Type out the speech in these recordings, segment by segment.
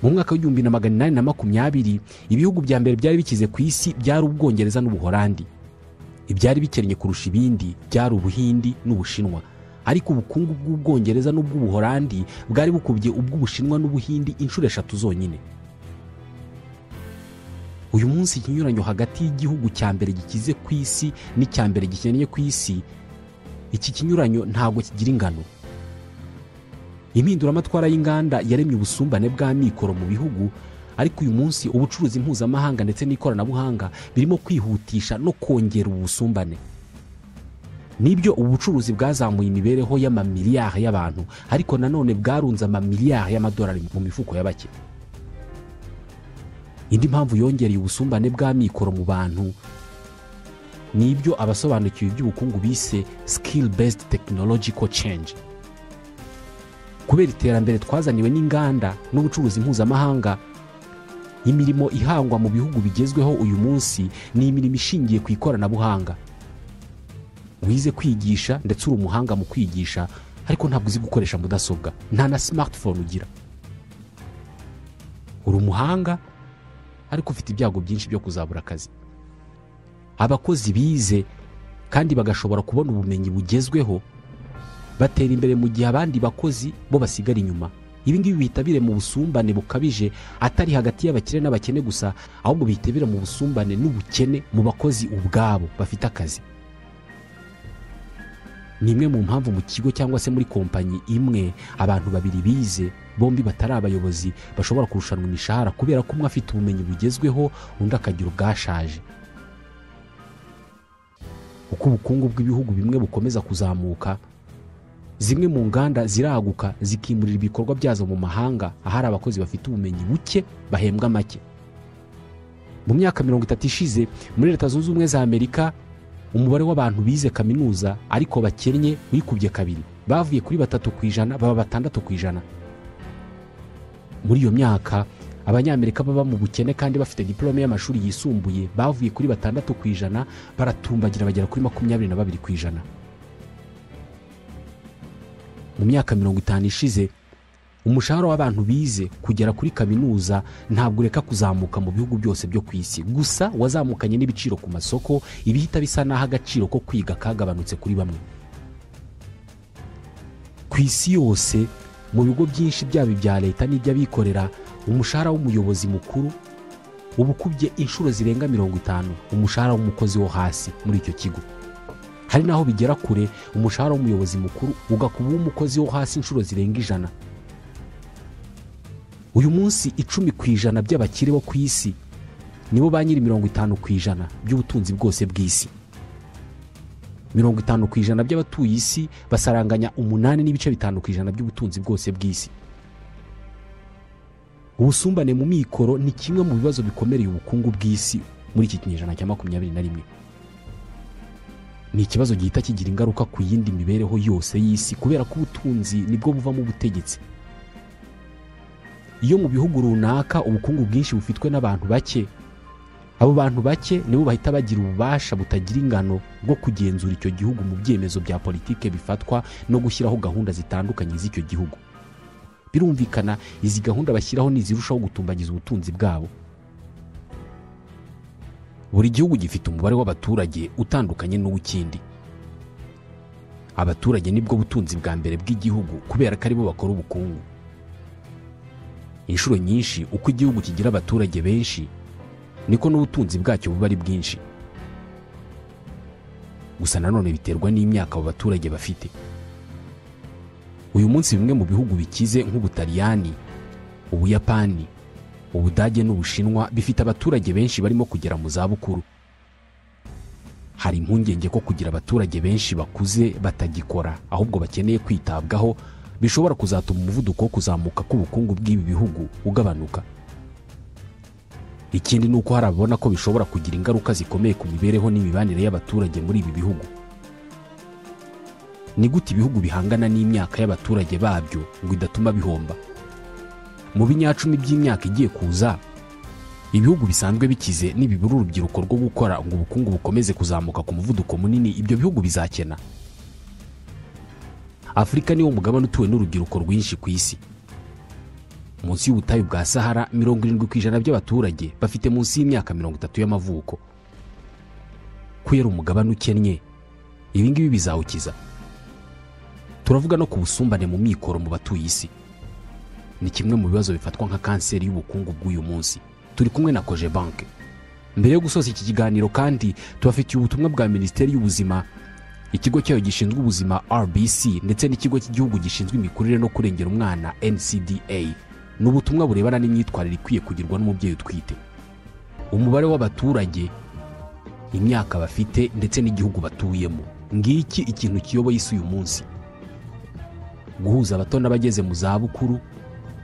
mu mwaka w'1820 ibihugu bya mbere byari bikize ku isi byari Ubwongereza n'Ubuholandi. Ibyari bikennye kurusha ibindi byari Ubuhindi n'Ubushinwa, ariko ubukungu bw'Ubwongereza n'ubw'Ubuholandi bwari bukubye ubw'Ubushinwa n'Ubuhindi inshuro 3 zonyine. Uyu munsi ikinyuranyo hagati y'igihugu cya mbere gikize ku isi n'icya mbere gikennye ku isi, iki kinyuranyo ntabwo kigira ingano. Impinduramatwara y'inganda yaremye ubusumbane bw'amikoro mu bihugu, ariko uyu munsi ubucuruzi mpuzamahanga ndetse n'ikoranabuhanga birimo kwihutisha no kongera ubusumbane. Nibyo ubucuruzi bwazamuye imibereho y'amamiliyari y'abantu, ariko nanone bwarunze amamiliyari y'amadolari mu mifuko y'abake. Indi mpamvu yongereye ubusumbane bw'amikoro mu bantu nibyo abasobanukiwe iby'ubukungu bise skill based technological change. Kubera iterambere twazaniwe n'inganda n'ubucuruzi mpuzamahanga, imirimo ihangwa mu bihugu bigezweho uyu munsi ni imirimo ishingiye ku ikoranabuhanga. Wize kwigisha ndetse uri umuhanga mu kwigisha, ariko ntabwo uzi gukoresha mudasobwa, nta na smartphone ugira. Uri umuhanga ariko ufite ibyago byinshi byo kuzabura akazi. Abakozi bize kandi bagashobora kubona ubumenyi bugezweho batera imbere, mu gihe abandi bakozi bo basigara inyuma. Ibi ngibi bihita bire mu busumbane bukabije, atari hagati y'abakire n'abakene gusa, ahubwo bihita bire mu busumbane n'ubukene mu bakozi ubwabo bafite akazi. Ni imwe mu mpamvu mu kigo cyangwa se muri kompanyi imwe abantu babiri bize bombi batari abayobozi bashobora kurushanwa imishahara, kubera ko umwe afite ubumenyi bugezweho undi akagira ubwashaje. Uko ubukungu bw'ibihugu bimwe bukomeza kuzamuka, zimwe mu nganda ziraguka zikimurira ibikorwa byazo mu mahanga ahari abakozi bafite ubumenyi buke bahembwa make. Mu myaka 30 ishize muri Leta Zunze Ubumwe za Amerika, umubare w'abantu bize kaminuza ariko bakennye wikubye kabiri, bavuye kuri 3% baba 6%. Muri iyo myaka Abanyamerika baba mu bukene kandi bafite diplome y'amashuri yisumbuye bavuye kuri 6% baratumbagira bagera kuri 22%. Mu myaka 50 ishize umushahara w'abantu bize kugera kuri kaminuza ntabwo ureka kuzamuka mu bihugu byose byo ku isi, gusa wazamukanye n'ibiciro ku masoko, ibihita bisa naho agaciro ko kwiga kagabanutse kuri bamwe. Ku isi yose mu bigo byinshi byaba ibya leta n'iby'abikorera, umushahara w'umuyobozi mukuru ubukubye inshuro zirenga 50 umushahara w'umukozi wo hasi muri icyo kigo. Hari naho bigera kure umushahara w'umuyobozi mukuru ugakuba umukozi wo hasi inshuro zirenga 100. Uyu munsi 10% by'abakire bo ku isi nibo banyiri 50% by'ubutunzi bwose bw'isi. 50% by'abatuye isi basaranganya 8.5% by'ubutunzi bwose bw'isi. Ubusumbane mu mikoro ni kimwe mu bibazo bikomereye ubukungu bw'isi muri iki kinyejana cya 21. Ni ikibazo gihita kigira ingaruka ku yindi mibereho yose y'isi, kubera ko ubutunzi nibwo buvamo ubutegetsi. Iyo mu bihugu runaka ubukungu bwinshi bufitwe n'abantu bake, abo bantu bake nibo bahita bagira ububasha butagira ingano bwo kugenzura icyo gihugu mu byemezo bya politike bifatwa no gushyiraho gahunda zitandukanye z'icyo gihugu. Birumvikana izi gahunda bashyiraho nizirushaho gutumbagiza ubutunzi bwabo. Buri gihugu gifite umubare w'abaturage utandukanye n'uw'ikindi. Abaturage nibwo butunzi bwa mbere bw'igihugu, kubera ko aribo bakora ubukungu. Inshuro nyinshi uko igihugu kigira abaturage benshi niko n'ubutunzi bwacyo buba ari bwinshi. Gusa nanone biterwa n'imyaka abo baturage bafite. Uyu munsi bimwe mu bihugu bikize nk'Ubutaliyani, Ubuyapani, Ubudage n'Ubushinwa bifite abaturage benshi barimo kugera mu zabukuru. Hari impungenge ko kugira abaturage benshi bakuze batagikora ahubwo bakeneye kwitabwaho bishobora kuzatuma umuvuduko wo kuzamuka k'ubukungu bw'ibi bihugu ugabanuka. Ikindi nuko hari ababona ko bishobora kugira ingaruka zikomeye ku mibereho n'imibanire y'abaturage muri ibi bihugu. Ni gute ibihugu bihangana n'imyaka y'abaturage babyo ngo idatuma bihomba? Mu binyacumi by'imyaka igiye kuza, ibihugu bisanzwe bikize n'ibibura urubyiruko rwo gukora ngo ubukungu bukomeze kuzamuka ku muvuduko munini, ibyo bihugu bizakena. Afrika niwo mugabane utuwe n'urubyiruko rwinshi ku isi. munsi y'ubutayu bwa Sahara 70% by'abaturage bafite munsi y'imyaka 30 y'amavuko. Kwera umugabane ukennye, ibi ngibi bizawukiza. Turavuga no ku busumbane mu mikoro mu batuye isi. Ni kimwe mu bibazo bifatwa nka kanseri y'ubukungu bw'uyu munsi. Turi kumwe na Koje Bank. Mbere yo gusoza iki kiganiro kandi tubafitiye ubutumwa bwa Minisiteri y'Ubuzima, ikigo cyayo gishinzwe ubuzima RBC ndetse n'ikigo cy'igihugu gishinzwe imikurire no kurengera umwana NCDA. N'ubutumwa burebana n'imyitwarire ikwiye kugirwa n'umubyeyi utwite. Umubare w'abaturage, imyaka bafite ndetse n'igihugu batuyemo. Ngiki ikintu kiyoboye isi uyu munsi. Guhuza abato n'abageze mu zabukuru,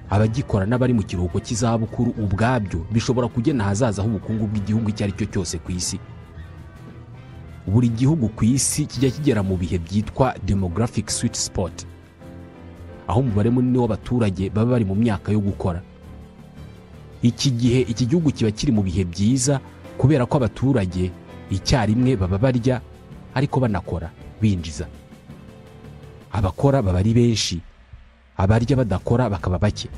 abagikora n'abari mu kiruhuko cy'izabukuru ubwabyo bishobora kugena hazaza h'ubukungu bw'igihugu icyo ari cyo cyose ku isi. Buri gihugu ku isi kijya kigera mu bihe byitwa demographic sweet spot, aho umubare munini w'abaturage baba bari mu myaka yo gukora. Iki gihe iki gihugu kiba kiri mu bihe byiza kubera ko abaturage icyarimwe baba barya ariko banakora binjiza. Abakora baba ari benshi, abarya badakora bakaba bake.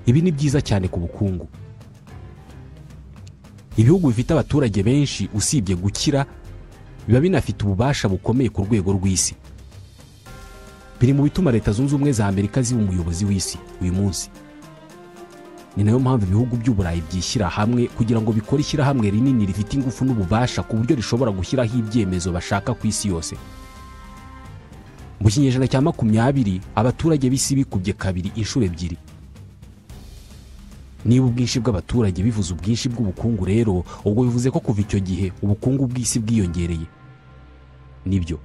Ibi ni byiza cyane ku bukungu. Ibihugu bifite abaturage benshi usibye gukira biba binafite ububasha bukomeye ku rwego rw'isi. Biri mu bituma Leta Zunze Ubumwe za Amerika ziba umuyobozi w'isi uyu munsi. Ni nayo mpamvu ibihugu by'Uburayi byishyira hamwe kugira ngo bikore ishyirahamwe rinini rifite ingufu n'ububasha ku buryo rishobora gushyiraho ibyemezo bashaka ku isi yose. Mu kinyejana cya 20 abaturage b'isi bikubye kabiri inshuro ebyiri. Niba ubwinshi bw'abaturage bivuze ubwinshi bw'ubukungu rero, ubwo bivuze ko kuva icyo gihe ubukungu bw'isi bwiyongereye. Nibyo.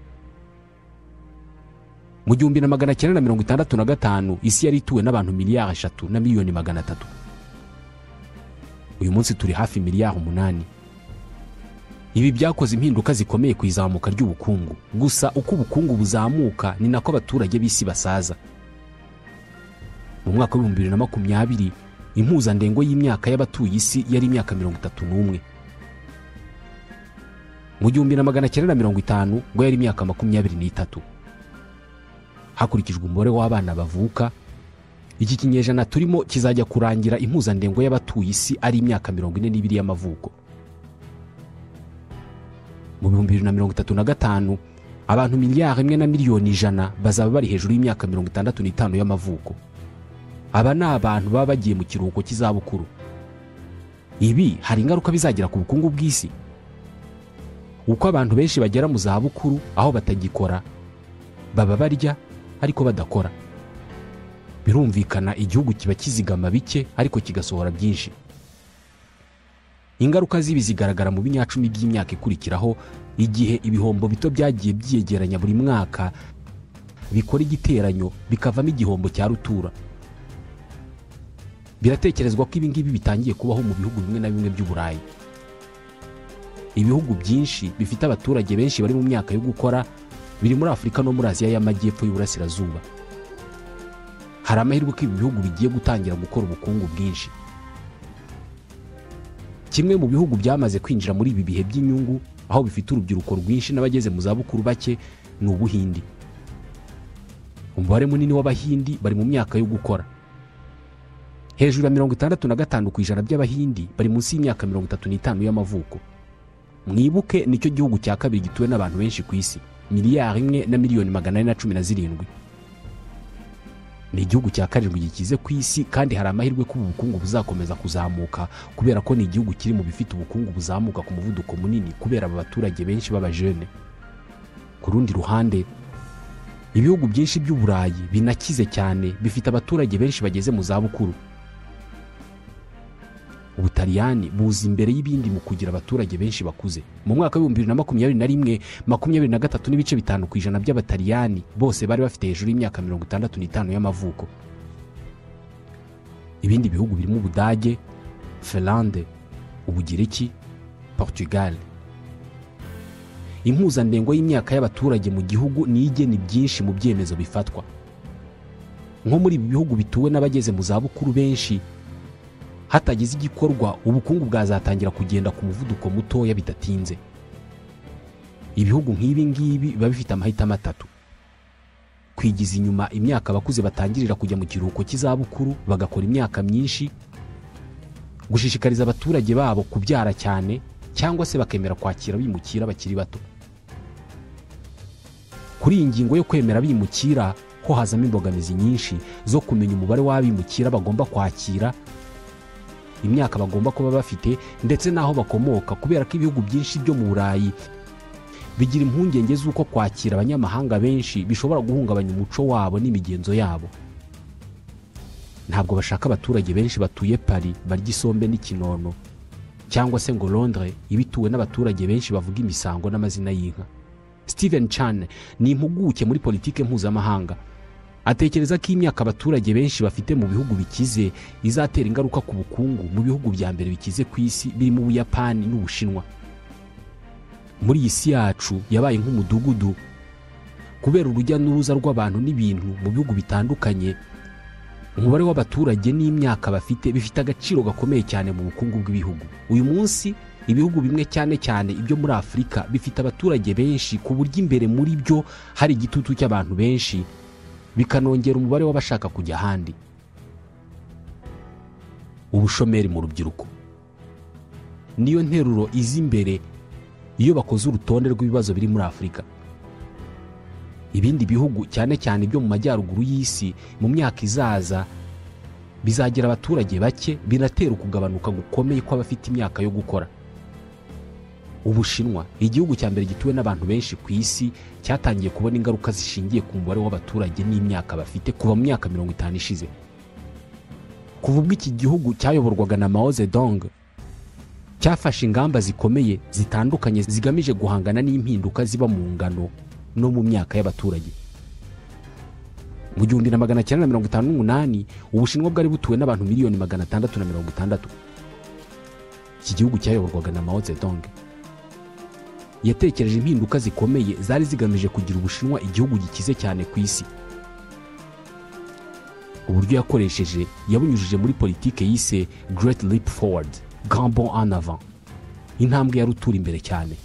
Mu 1965 isi yari ituwe n'abantu 3.3 miliyoni. Uyu munsi turi hafi 8 miliyoni. Ibi byakoze impinduka zikomeye ku izamuka ry'ubukungu. Gusa uko ubukungu buzamuka ni nako abaturage b'isi basaza. Mu mwaka wa 2020 impuzandengo y'imyaka y'abatuye isi yari imyaka 31. Mu 1950 ngo yari imyaka 23. Hakurikijwe umubare w'abana bavuka, iki kinyejana turimo kizajya kurangira impuzandengo y'abatuye isi ari imyaka 42 y'amavuko. Mu 2035 abantu 1.1 miliyoni bazaba bari hejuru y'imyaka 65 y'amavuko. Aba ni abantu baba bagiye mu kiruhuko cy'izabukuru. Ibi hari ingaruka bizagira ku bukungu bw'isi. Uko abantu benshi bagera mu zabukuru aho batagikora, baba barya ariko badakora. Birumvikana igihugu kiba kizigama bike ariko kigasohora byinshi. Ingaruka zibi zigaragara mu binyacumi by'imyaka ikurikiraho, igihe ibihombo bito byagiye byiyegeranya buri mwaka bikora igiteranyo bikavamo igihombo cya rutura. Biratekerezwa ko ibi ngibi bitangiye kubaho mu bihugu bimwe na bimwe by'Uburayi. Ibihugu byinshi bifite abaturage benshi bari mu myaka yo gukora biri muri Afurika no muri Aziya y'Amajyepfo y'Uburasirazuba. Hari amahirwe ko ibi bihugu bigiye gutangira gukora ubukungu bwinshi. Kimwe mu bihugu byamaze kwinjira muri ibi bihe by'inyungu aho bifite urubyiruko rwinshi n'abageze mu zabukuru bake ni Ubuhindi. Umubare munini w'Abahindi bari mu myaka yo gukora. Hejuru ya 65% by'Abahindi bari munsi y'imyaka 35 y'amavuko. Mwibuke nicyo gihugu cya kabiri gituwe n'abantu benshi ku isi, 1.417 miliyoni. Ni igihugu cya karindwi gikize ku isi kandi hari amahirwe ko ubukungu buzakomeza kuzamuka kubera ko ni igihugu kiri mu bifite ubukungu buzamuka ku muvuduko munini kubera aba baturage benshi b'abajene. Ku rundi ruhande, ibihugu byinshi by'Uburayi binakize cyane bifite abaturage benshi bageze mu zabukuru. Ubutaliyani buza imbere y'ibindi mu kugira abaturage benshi bakuze. Mu mwaka wa 2021, 23.5% by'Abataliyani bose bari bafite hejuru y'imyaka 65 y'amavuko. Ibindi bihugu birimo Ubudage, Finlande, Ubugiriki, Portugal. Impuzandengo y'imyaka y'abaturage mu gihugu ni igeni byinshi mu byemezo bifatwa. Nko muri ibi bihugu bituwe n'abageze mu zabukuru benshi, hatagize igikorwa ubukungu bwazatangira kugenda ku muvuduko mutoya bidatinze. Ibihugu nk'ibi ngibi biba bifite amahitamo atatu. kwigiza inyuma imyaka abakuze batangirira kujya mu kiruhuko cy'izabukuru bagakora imyaka myinshi, gushishikariza abaturage babo kubyara cyane cyangwa se bakemera kwakira abimukira bakiri bato. Kuri iyi ngingo yo kwemera abimukira ho hazamo imbogamizi nyinshi zo kumenya umubare w'abimukira bagomba kwakira, imyaka bagomba kuba bafite ndetse n'aho bakomoka, kubera ko ibihugu byinshi byo mu Burayi bigira impungenge z'uko kwakira abanyamahanga benshi bishobora guhungabanya umuco wabo n'imigenzo yabo. Ntabwo bashaka abaturage benshi batuye Paris barya isombe n'ikinono, cyangwa se ngo Londres ibituwe n'abaturage benshi bavuga imisango n'amazina y'inka. Steven Chan ni impuguke muri politike mpuzamahanga. Atekereza ko imyaka abaturage benshi bafite mu bihugu bikize izatera ingaruka ku bukungu mu bihugu bya mbere bikize ku isi birimo Ubuyapani n'Ubushinwa. Muri iyi si yacu yabaye nk'umudugudu kubera urujya n'uruza rw'abantu n'ibintu mu bihugu bitandukanye. Umubare w'abaturage n'imyaka bafite bifite agaciro gakomeye cyane mu bukungu bw'ibihugu. Uyu munsi ibihugu bimwe cyane cyane ibyo muri Afurika bifite abaturage benshi ku buryo imbere muri byo hari igitutu cy'abantu benshi, bikanongera umubare w'abashaka kujya ahandi. Ubushomeri mu rubyiruko niyo nteruro izi imbere iyo bakoze urutonde rw'ibibazo biri muri Afurika. Ibindi bihugu cyane cyane ibyo mu majyaruguru y'isi mu myaka izaza bizagira abaturage bake, binatera ukugabanuka gukomeye kw'abafite imyaka yo gukora. Ubushinwa, igihugu cya mbere gituwe n'abantu benshi ku isi, cyatangiye kubona ingaruka zishingiye ku mubare w'abaturage n'imyaka bafite kuva mu myaka 50 ishize. Kuva ubwo iki gihugu cyayoborwaga na Mao Zedong cyafashe ingamba zikomeye zitandukanye zigamije guhangana n'impinduka ziba mu ngano no mu myaka y'abaturage. Mu 1958 Ubushinwa bwari butuwe n'abantu miliyoni 660. Iki gihugu cyayoborwaga na Mao Zedong yatekereje impinduka zikomeye zari zigamije kugira Ubushinwa igihugu gikize cyane ku isi. Uburyo yakoresheje yabunyujije muri politike yise Great Leap Forward, Grand Bond en Avant, intambwe ya rutura imbere cyane.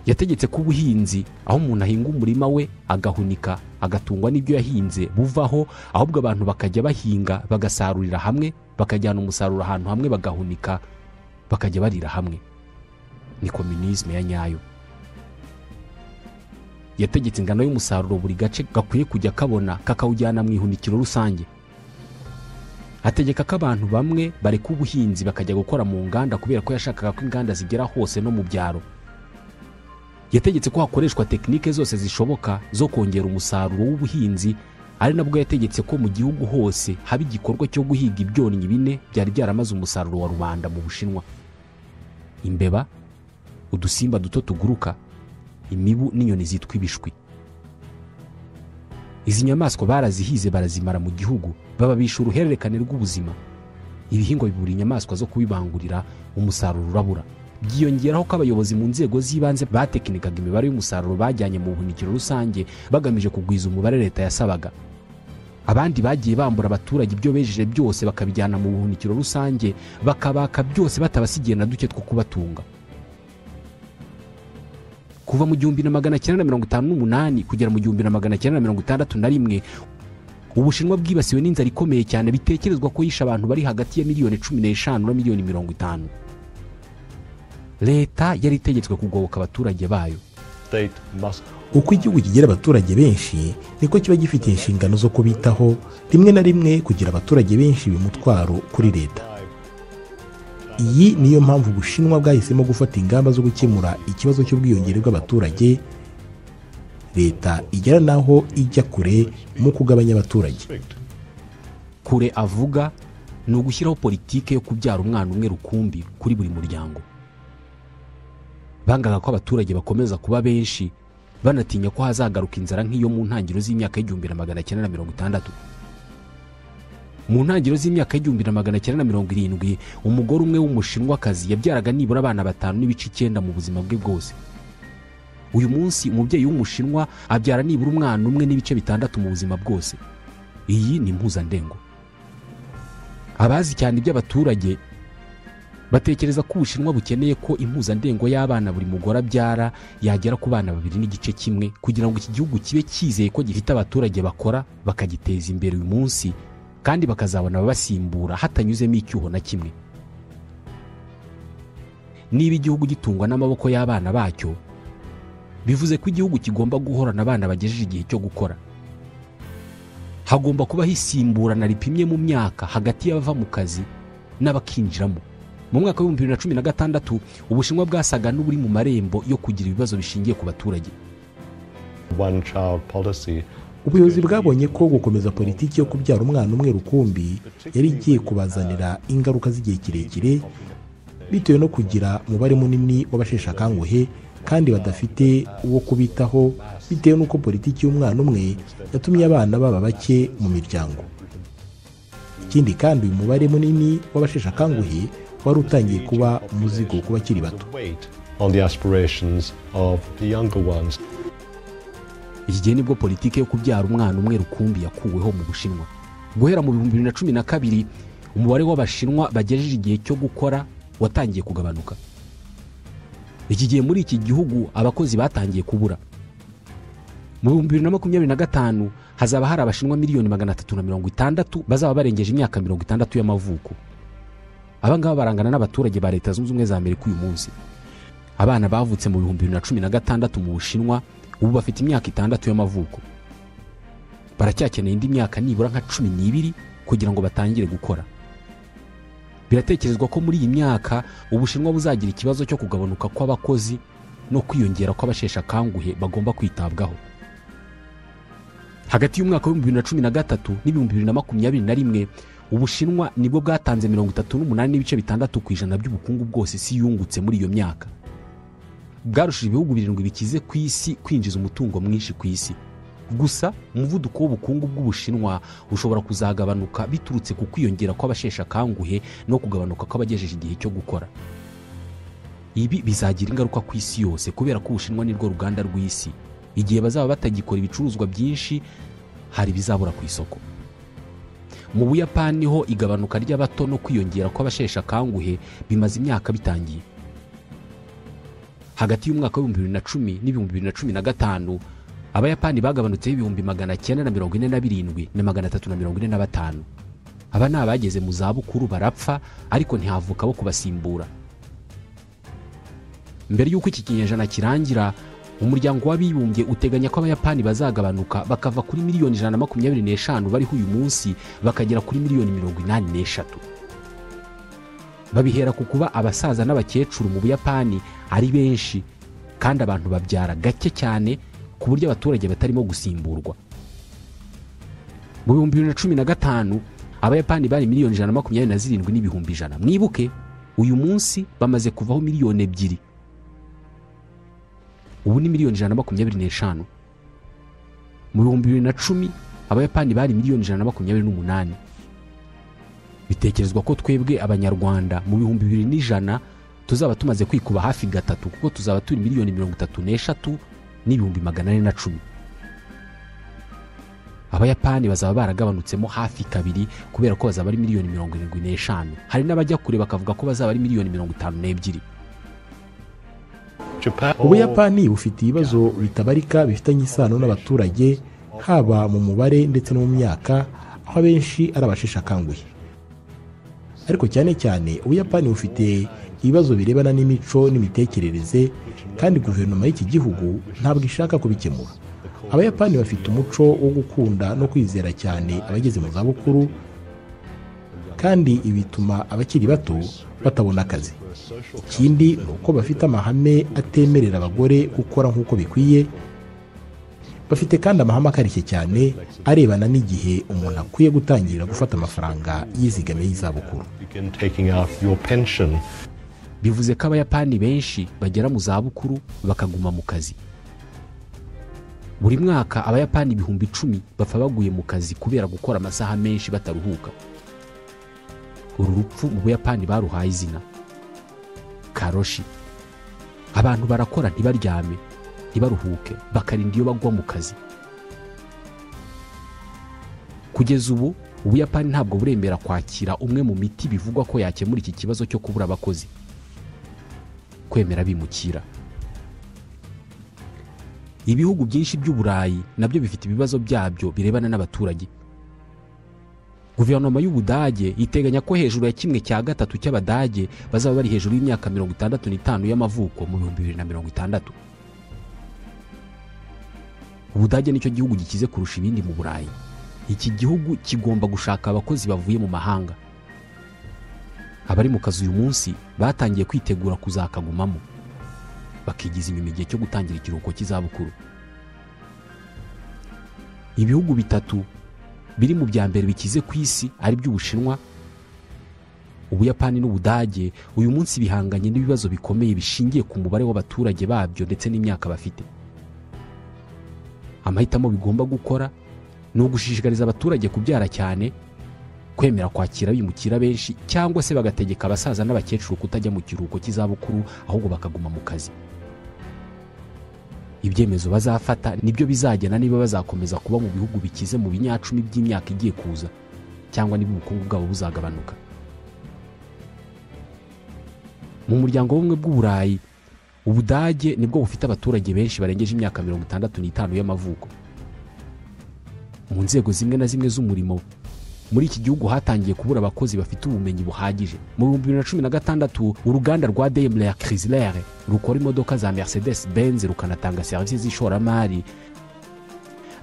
Yategetse ko ubuhinzi aho umuntu ahinga umurima we agahunika agatungwa n'ibyo yahinze buvaho, ahubwo abantu bakajya bahinga bagasarurira hamwe, bakajyana umusaruro ahantu hamwe bagahunika bakajya barira hamwe. Ni communisme ya nyayo. Yategetse ingano y'umusaruro buri gace gakwiye kujya kabona kakawujyana mu ihunikiro rusange. Ategeka ko abantu bamwe bareka ubuhinzi bakajya gukora mu nganda kubera ko yashakaga ko inganda zigera hose no mu byaro. Yategetse ko hakoreshwa tekinike zose zishoboka zo kongera umusaruro w'ubuhinzi, ari nabwo yategetse ko mu gihugu hose haba igikorwa cyo guhiga ibyonnyi bine byari byaramaze umusaruro wa rubanda mu Bushinwa: imbeba, udusimba duto tuguruka, imibu n'inyoni zitwa ibishwi. Izi nyamaswa barazihize barazimara mu gihugu, bababisha uruhererekane rw'ubuzima. Ibihingwa bibura inyamaswa zo kubibangurira, umusaruro urabura. Byiyongeraho ko abayobozi mu nzego z'ibanze batekinikaga imibare y'umusaruro bajyanye mu buhunikiro rusange bagamije kugwiza umubare leta yasabaga. Abandi bagiye bambura abaturage ibyo bejeje byose bakabijyana mu buhunikiro rusange, bakabaka byose batabasigiye na duke two kubatunga. Kuva mu 1958 kugera mu 1961 Ubushinwa bwibasiwe n'inzara ikomeye cyane, bitekerezwa ko yisha abantu bari hagati ya miliyoni 15 na miliyoni 50. Leta yari itegetswe kugoboka abaturage bayo. Uko igihugu kigira abaturage benshi niko kiba gifite inshingano zo kubitaho, rimwe na rimwe kugira abaturage benshi bimutwaro kuri leta. Iyi niyo mpamvu Ubushinwa bwahisemo gufata ingamba zo gukemura ikibazo cy'ubwiyongere bw'abaturage. Leta igera naho ijya kure mu kugabanya abaturage. Kure avuga ni ugushyiraho politike yo kubyara umwana umwe rukumbi kuri buri muryango. Bangaga ko abaturage bakomeza kuba benshi, banatinya ko hazagaruka inzara nk'iyo mu ntangiriro z'imyaka y'1960. Mu ntangiriro z'imyaka y'1970 umugore umwe w'umushinwakazi yabyaraga nibura abana 5.9 mu buzima bwe bwose. Uyu munsi umubyeyi w'umushinwa abyara nibura umwana 1.6 mu buzima bwose. Iyi ni impuzandengo. Abazi cyane iby'abaturage batekereza ko Ubushinwa bukeneye ko impuzandengo y'abana buri mugore abyara yagera ku bana 2.1 kugira ngo iki gihugu kibe cyizeye ko gifite abaturage bakora bakagiteza imbere uyu munsi kandi bakazabona ababasimbura hatanyuzemo icyuho na kimwe. Niba igihugu gitungwa n'amaboko y'abana bacyo, bivuze ko igihugu kigomba guhorana abana bagejeje igihe cyo gukora. Hagomba kubaho isimburana ripimye mu myaka hagati y'abava mu kazi n'abakinjiramo. Mu mwaka wa 2016 Ubushinwa bwasaga n'uburi mu marembo yo kugira ibibazo bishingiye ku baturage. Ubuyobozi bwabonye ko gukomeza politiki yo kubyara umwana umwe rukumbi yari igiye kubazanira ingaruka z'igihe kirekire bitewe no kugira umubare munini w'abasheshe akanguhe kandi badafite uwo kubitaho bitewe n'uko politiki y'umwana umwe yatumye abana baba bake mu miryango. Ikindi kandi uyu mubare munini w'abasheshe akanguhe wari utangiye kuba umuzigo ku bakiri bato. Iki gihe nibwo politiki yo kubyara umwana umwe rukumbi yakuweho mu Bushinwa. Guhera mu 2012 umubare w'Abashinwa bagejeje igihe cyo gukora watangiye kugabanuka. Iki gihe muri iki gihugu abakozi batangiye kubura. Mu 2025 hazaba hari Abashinwa 360,000 bazaba barengeje imyaka 60 y'amavuko. Abangaba barangana n'abaturage ba Leta Zunze Ubumwe za Amerika uyu munsi. Abana bavutse mu 2016 mu Bushinwa ubu bafite imyaka 6 y'amavuko. Baracyakeneye indi myaka nibura nka 12 kugira ngo batangire gukora. Biratekerezwa ko muri iyi myaka Ubushinwa buzagira ikibazo cyo kugabanuka kw'abakozi no kwiyongera kw'abashesha akanguhe bagomba kwitabwaho. Hagati y'umwaka wa 2013 n'2021 Ubushinwa nibwo bwatanze 38.6% by'ubukungu bwose isi yungutse muri iyo myaka. Bwarushije ibihugu 7 bikize ku isi kwinjiza umutungo mwinshi ku isi. Gusa umuvuduko w'ubukungu bw'Ubushinwa ushobora kuzagabanuka biturutse ku kwiyongera kw'abashesha akanguhe no kugabanuka kw'abagejeje igihe cyo gukora. Ibi bizagira ingaruka ku isi yose kubera ko Ubushinwa nirwo ruganda rw'isi. Igihe bazaba batagikora ibicuruzwa byinshi hari bizabura ku isoko. Mu Buyapani ho igabanuka ry'abato no kwiyongera kw'abashesha akanguhe bimaze imyaka bitangiye. Hagati y'umwaka wa 2010 n'2015 Abayapani bagabanutse 947 na 345. Aba ni abageze mu zabukuru barapfa ariko ntihavuka bo kubasimbura. Mbere y'uko iki kinyejana kirangira umuryango w'abibumbye uteganya ko Abayapani bazagabanuka bakava kuri 125 bariho uyu munsi bakagera kuri 183. Babihera ku kuba abasaza n'abakecuru mu Buyapani ari benshi kandi abantu babyara gake cyane ku buryo abaturage batarimo gusimburwa. Mu 2015 Abayapani bari 127,100,000. Mwibuke uyu munsi bamaze kuvaho 2,000,000. Ubu ni 125,000,000. Mu 2010 Abayapani bari 128,000,000. Bitekerezwa ko twebwe Abanyarwanda mu 2100 tuzaba tumaze kwikuba hafi gatatu kuko tuzaba turi 1,33,410. Abayapani bazaba baragabanutsemo hafi kabiri kubera ko bazaba ari 1,75,000. Hari n'abajya kure bakavuga ko bazaba ari 1,52,000. Ubuyapani bufite ibibazo bitabarika bifitanye isano n'abaturage haba mu mubare ndetse no mu myaka aho abenshi ari abasheshe akanguhe. Ariko cyane cyane Ubuyapani bufite ibibazo birebana n'imico n'imitekerereze kandi guverinoma y'iki gihugu ntabwo ishaka kubikemura. Abayapani bafite umuco wo gukunda no kwizera cyane abageze mu zabukuru kandi ibituma abakiri bato batabona akazi. Ikindi ni uko bafite amahame atemerera abagore gukora nk'uko bikwiye. Bafite kandi amahame akarishye cyane arebana n'igihe umuntu akwiye gutangira gufata amafaranga yizigamiye y'izabukuru. Bivuze ko Abayapani benshi bagera mu zabukuru bakaguma mu kazi. Buri mwaka Abayapani 10,000 bapfa baguye mu kazi kubera gukora amasaha menshi bataruhuka. Uru rupfu mu Buyapani baruhaye izina karoshi. Abantu barakora ntibaryame ntibaruhuke bakarinda iyo bagwa mu kazi. Kugeza ubu Ubuyapani ntabwo buremera kwakira umwe mu miti bivugwa ko yakemura iki kibazo cyo kubura abakozi, kwemera bimukira. Ibihugu byinshi by'Uburayi nabyo bifite ibibazo byabyo birebana n'abaturage. Guverinoma y'Ubudage iteganya ko hejuru ya 1/3 cy'Abadage bazaba bari hejuru y'imyaka 65 y'amavuko mu 2060. Ubudage nicyo gihugu gikize kurusha ibindi mu Burayi. Iki gihugu kigomba gushaka abakozi bavuye mu mahanga. Abari mu kazi uyu munsi batangiye kwitegura kuzakagumamo, bakigiza inyuma igihe cyo gutangira ikiruhuko cy'izabukuru. Ibihugu bitatu biri mu bya mbere bikize ku isi ari by'Ubushinwa, Ubuyapani n'Ubudage uyu munsi bihanganye n'ibibazo bikomeye bishingiye ku mubare w'abaturage babyo ndetse n'imyaka bafite. Amahitamo bigomba gukora ni ugushishikariza abaturage kubyara cyane, kwemera kwakira bimukira benshi, cyangwa se bagategeka abasaza n'abakecuru kutajya mu kiruhuko cy'izabukuru ahubwo bakaguma mu kazi. Ibyemezo bazafata nibyo bizagena niba bazakomeza kuba mu bihugu bikize mu binyacumi by'imyaka igiye kuza, cyangwa niba ubukungu bwabo buzagabanuka. Mu muryango w'ubumwe bw'Uburayi, Ubudage nibwo bufite abaturage benshi barengeje imyaka 65 y'amavuko. Mu nzego zimwe na zimwe z'umurimo muri iki gihugu hatangiye kubura abakozi bafite ubumenyi buhagije. Mu 2016 uruganda rwa Daimler Chrysler rukora imodoka za Mercedes Benz rukanatanga serivisi z'ishoramari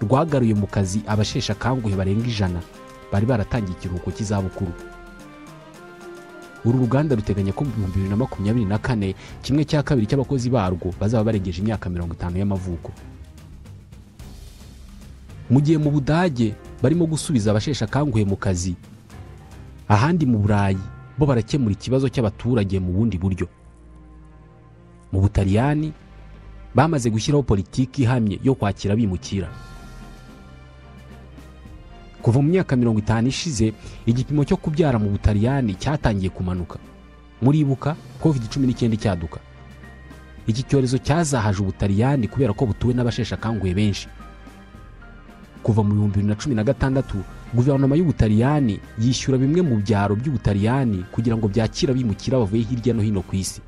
rwagaruye mu kazi abashesha kanguhe barenga 100 bari baratangiye ikiruhuko cy'izabukuru. Uru ruganda ruteganya ko mu 2024 1/2 cy'abakozi barwo bazaba barengeje imyaka 50 y'amavuko. Mu gihe mu Budage barimo gusubiza abashesha kanguhe mu kazi, ahandi mu Burayi bo barakemura ikibazo cy'abaturage mu bundi buryo. Mu Butaliyani bamaze gushyiraho politiki ihamye yo kwakira bimukira. Kuva mu myaka 50 ishize igipimo cyo kubyara mu Butaliyani cyatangiye kumanuka. Muribuka COVID-19 cyaduka. Iki cyorezo cyazahaje Ubutaliyani kubera ko butuwe n'abashesha kanguhe benshi. Kuva mu 2016 guverinoma y'Ubutaliyani yishyura bimwe mu byaro by'Ubutaliyani kugira ngo byakira bimukira bavuye hirya no hino ku isi.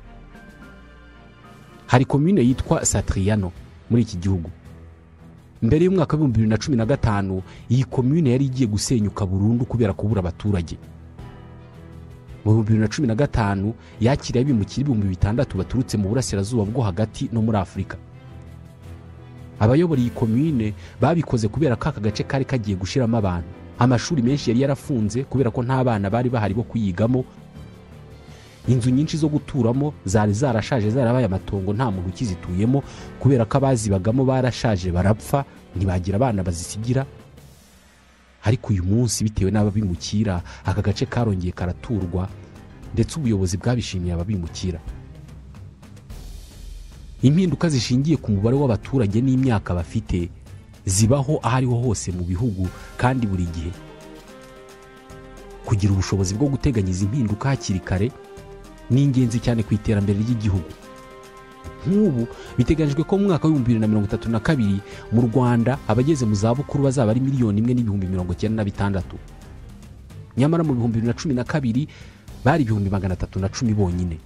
Hari commune yitwa Satriano muri iki gihugu. Mbere y'umwaka wa 2015 iyi commune yari igiye gusenyuka burundu kubera kubura abaturage. Mu 2015 yakiriye bimukira 6,000 baturutse mu burasirazuba bwo hagati no muri Afurika. Abayobora iyi commune babikoze kubera ko aka gace kari kagiye gushiramo abantu. Amashuri menshi yari yarafunze kubera ko nta bana bari bahari bo kuyigamo. Inzu nyinshi zo guturamo zari zarashaje zarabaye amatongo nta muntu ukizituyemo kubera ko abazibagamo barashaje barapfa ntibagira abana bazisigira. Ariko uyu munsi bitewe n'ababimukira aka gace karongeye karaturwa ndetse ubuyobozi bwabishimiye ababimukira. Impinduka zishingiye ku mubare w'abaturage n'imyaka bafite zibaho ahariho hose mu bihugu kandi buri gihe. Kugira ubushobozi bwo guteganyiza impinduka hakiri kare ni ingenzi cyane ku iterambere ry'igihugu. Nk'ubu biteganyijwe ko mu mwaka wa 2032 mu Rwanda abageze mu zabukuru bazaba ari 1,096,000. Nyamara mu 2012 bari 310 bonyine.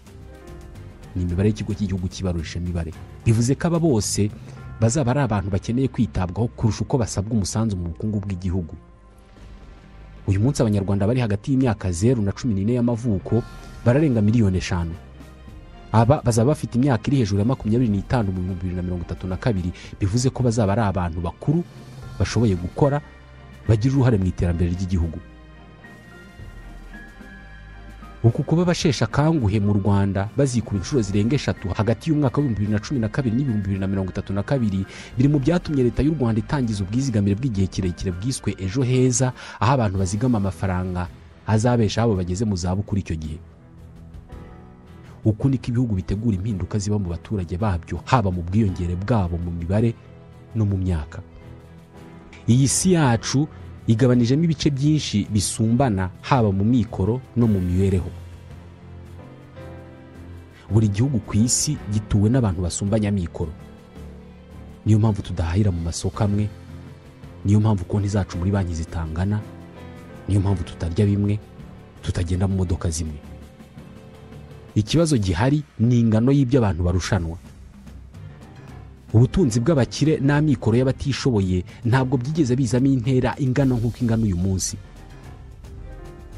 Ni imibare y'ikigo cy'igihugu kibarurisha imibare. Bivuze ko aba bose bazaba ari abantu bakeneye kwitabwaho kurusha uko basabwa umusanzu mu bukungu bw'igihugu. Uyu munsi abanyarwanda bari hagati y'imyaka 0 na 14 y'amavuko bararenga 5,000,000. Aba bazaba bafite imyaka iri hejuru ya 25 mu 2032, bivuze ko bazaba ari abantu bakuru bashoboye gukora bagira uruhare mu iterambere ry'igihugu. Uku kuba bashesha kanguhe mu Rwanda bazikuba inshuro zirenga 3 hagati y'umwaka wa 2012 n'2032 biri mu byatumye leta y'u Rwanda itangiza ubwizigamire bw'igihe kirekire bwiswe ejo heza, aho abantu bazigama amafaranga azabesha abo bageze mu zabukuru icyo gihe. Uku niko ibihugu bitegura impinduka ziba mu baturage babyo, haba mu bwiyongere bwabo mu mibare no mu myaka. Iyi si yacu igabanijemo ibice byinshi bisumbana, haba mu mikoro no mu mibereho. Buri gihugu ku isi gituwe n'abantu basumbanya mikoro. Niyo mpamvu tudahahira mu masoko amwe, niyo mpamvu konti zacu muri banki zitangana, niyo mpamvu tutarya bimwe, tutagenda mu modoka zimwe. Ikibazo gihari ni ingano y'ibyo abantu barushanwa. Ubutunzi bw'abakire n'amikoro y'abatishoboye ntabwo byigeze bizamo intera ingano nk'uko ingano uyu munsi.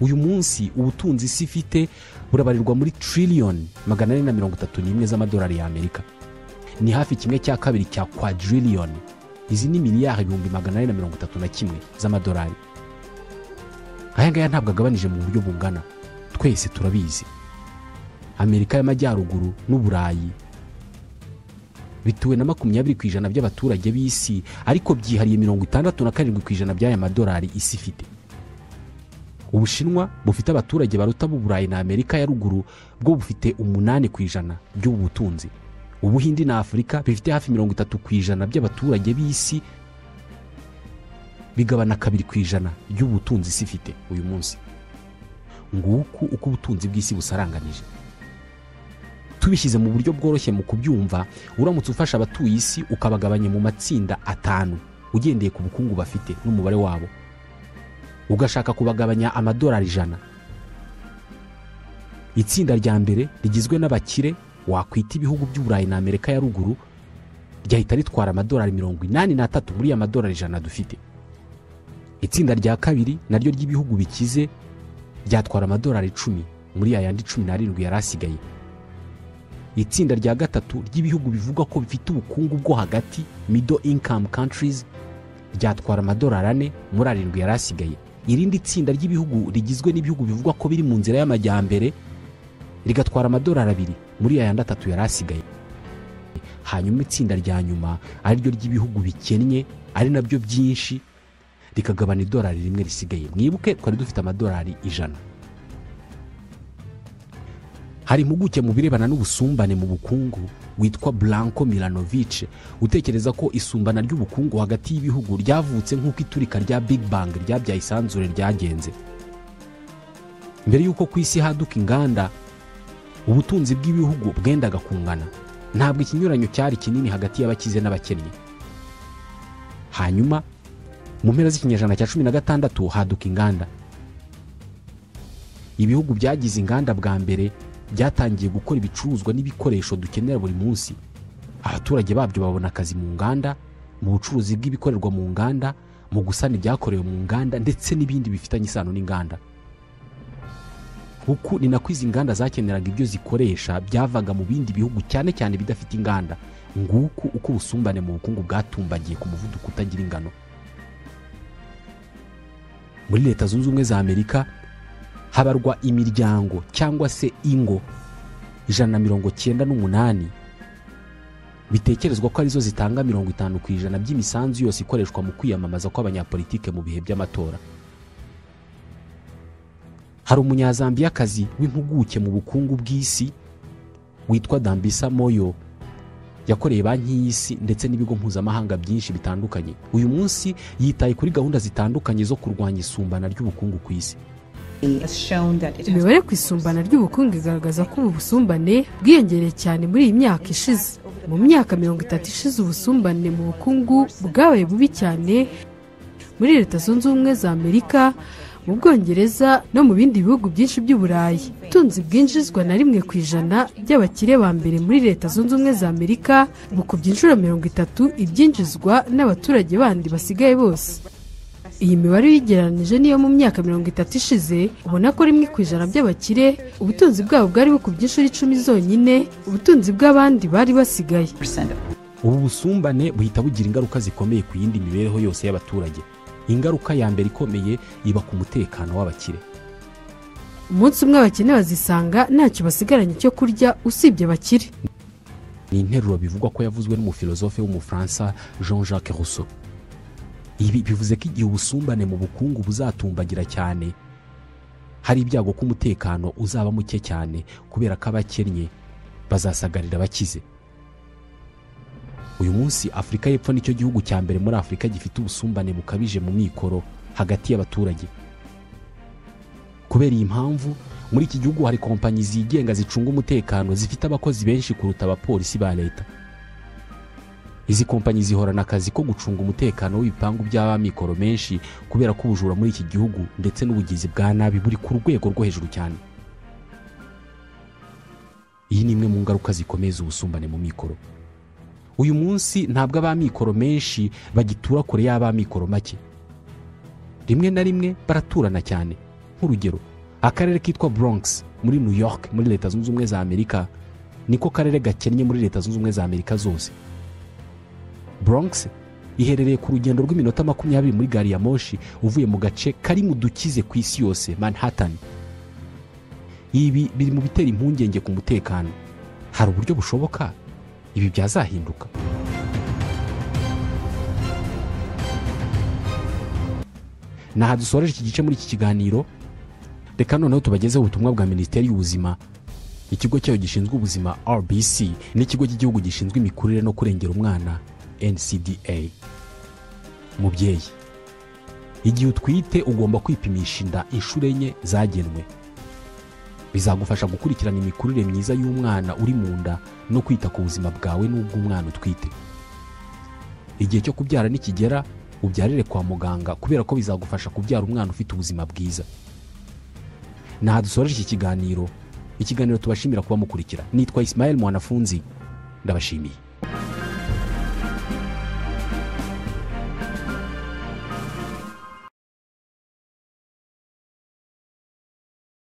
Uyu munsi ubutunzi isi ifite burabarirwa muri triliyoni 431 z'amadolari y'Amerika. Ni hafi kimwe cya kabiri cya quadrillion. Izi ni miliyari 431 z'amadolari. Aya ngaya ntabwo agabanije mu buryo bungana. Twese turabizi. Amerika y'Amajyaruguru n'Uburayi bituwe na 20% by'abaturage b'isi, ariko byihariye 67% by'aya madolari isi ifite. Ubushinwa bufite abaturage baruta b'Uburayi na Amerika ya ruguru bwo bufite 8% by'ubu butunzi. Ubuhindi na Afurika bifite hafi 30% by'abaturage b'isi, bigabana 2% by'ubutunzi isi ifite uyu munsi. Nguku uko ubutunzi bw'isi busaranganije. Tubishyize mu buryo bworoshye mu kubyumva, uramutse ufasha abatuye isi ukabagabanya mu matsinda 5 ugendeye ku bukungu bafite n'umubare wabo, ugashaka kubagabanya amadolari 100. Itsinda rya mbere rigizwe n'abakire wakwita ibihugu by'Uburayi na Amerika ya ruguru ryahita ritwara amadolari 83 muri ya madolari 100 dufite. Itsinda rya kabiri naryo ry'ibihugu bikize ryatwara amadolari 10 muri ya yandi 17 yarasigaye. Itsinda rya gatatu ry'ibihugu bivuga ko bifite ubukungu bwo hagati, middle income countries, ryatwara amadolari 4 muri 7 yarasigaye. Irindi tsinda ry'ibihugu rigizwe n'ibihugu bivuga ko biri mu nzira y'amajyambere rigatwara amadolari 2 muri aya 3 yarasigaye. Hanyuma itsinda rya nyuma ari ryo ry'ibihugu bikennye ari nabyo byinshi rikagabana idolari 1 risigaye. Mwibuke twari dufite amadolari 100. Hari impuguke mu birebana n'ubusumbane mu bukungu witwa Blanco Milanovic utekereza ko isumbana ry'ubukungu hagati y'ibihugu ryavutse nk'uko iturika rya Big Bang ryabyaye isanzure ryagenze. Mbere y'uko ku isi haduka inganda, ubutunzi bw'ibihugu bwendaga kungana. Ntabwo ikinyuranyo cyari kinini hagati y'abakize n'abakennye. Hanyuma mu mpera z'ikinyejana cya 16 haduka inganda. Ibihugu byagize inganda bwa mbere byatangiye gukora ibicuruzwa n'ibikoresho dukenera buri munsi. Abaturage babyo babona akazi mu nganda, mu bucuruzi bw'ibikorerwa mu nganda, mu gusana ibyakorewe mu nganda ndetse n'ibindi bifitanye isano n'inganda. Uku ni nako izi nganda zakeneraga ibyo zikoresha byavaga mu bindi bihugu cyane cyane bidafite inganda. Nguku uko ubusumbane mu bukungu bwatumbagiye ku muvuduko utagira ingano. Muri Leta Zunze Ubumwe za Amerika habarwa imiryango cyangwa se ingo 198 bitekerezwa ko arizo zitanga 50% by'imisanzu yose ikoreshwa mu kwiyamamaza kw'abanyapolitike mu bihe by'amatora. Hari umunyazambiyakazi w'impuguke mu bukungu bw'isi witwa Dambisa Moyo yakoreye banki y'isi ndetse n'ibigo mpuzamahanga byinshi bitandukanye. Uyu munsi yitaye kuri gahunda zitandukanye zo kurwanya isumbana ry'ubukungu ku isi. Imibare ku isumbana ry'ubukungu igaragaza ko ubu busumbane bwiyongereye cyane muri iyi myaka ishize. Mu myaka 30 ishize ubusumbane mu bukungu bwabaye bubi cyane muri Leta Zunze Ubumwe za Amerika, mu Bwongereza no mu bindi bihugu byinshi by'Uburayi. Ubutunzi bwinjizwa na 1% by'abakire ba mbere muri Leta Zunze Ubumwe za Amerika bukubye inshuro 30 ibyinjizwa n'abaturage bandi basigaye bose. Iyi mibare yigeranije niyo mu myaka 30 ishize ubona ko 1% by'abakire ubutunzi bwabo bwari bukubye inshuro 10 zonyine ubutunzi bw'abandi bari basigaye. Ubu busumbane buhita bugira ingaruka zikomeye ku yindi mibereho yose y'abaturage. Ingaruka ya mbere ikomeye iba ku mutekano w'abakire. Umunsi umwe abakene bazisanga ntacyo basigaranye cyo kurya usibye abakire. Ni interuro bivugwa ko yavuzwe n'umufilozofe w'umufaransa Jean-Jacques Rousseau. Ibi bivuze ko igihe ubusumbane mu bukungu buzatumbagira cyane, hari ibyago ko umutekano uzaba muke cyane kubera ko abakennye bazasagarira abakize. Uyu munsi Afurika y'Epfo nicyo gihugu cya mbere muri Afurika gifite ubusumbane bukabije mu mikoro hagati y'abaturage. Kubera iyi mpamvu muri iki gihugu hari kompanyi zigenga zicunga umutekano zifite abakozi benshi kuruta abapolisi ba leta. izi kompanyi zihorana akazi ko gucunga umutekano w'ibipangu by'abamikoro menshi kubera ko ubujura muri iki gihugu ndetse n'ubugizi bwa nabi buri ku rwego rwo hejuru cyane. Iyi ni imwe mu ngaruka zikomeye z'ubusumbane mu mikoro. Uyu munsi ntabwo abamikoro menshi bagitura kure y'abamikoro make. Rimwe na rimwe baraturana cyane. Nk'urugero, akarere kitwa Bronx muri New York muri Leta Zunze Ubumwe za Amerika niko karere gakennye muri Leta Zunze Ubumwe za Amerika zose. Bronx iherereye ku rugendo rw'iminota 20 muri gari ya moshi uvuye mu gace kari mu dukize ku isi yose, Manhattan. Ibi biri mu bitera impungenge ku mutekano. Hari uburyo bushoboka ibi byazahinduka? Naha dusoreje iki gice muri iki kiganiro. Reka noneho tubagezeho ubutumwa bwa Minisiteri y'Ubuzima, ikigo cyayo gishinzwe ubuzima RBC n'ikigo cy'igihugu gishinzwe imikurire no kurengera umwana NCDA. Mubyeyi, igihe utwite ugomba kwipimisha inda inshuro 4 zagenwe. Bizagufasha gukurikirana imikurire myiza y'umwana uri mu nda no kwita ku buzima bwawe n'ubw'umwana utwite. Igihe cyo kubyara nikigera ubyarire kwa muganga kubera ko bizagufasha kubyara umwana ufite ubuzima bwiza. Naha dusoreje iki kiganiro tubashimira kuba mukurikira. Nitwa Ismael Mwanafunzi, ndabashimiye.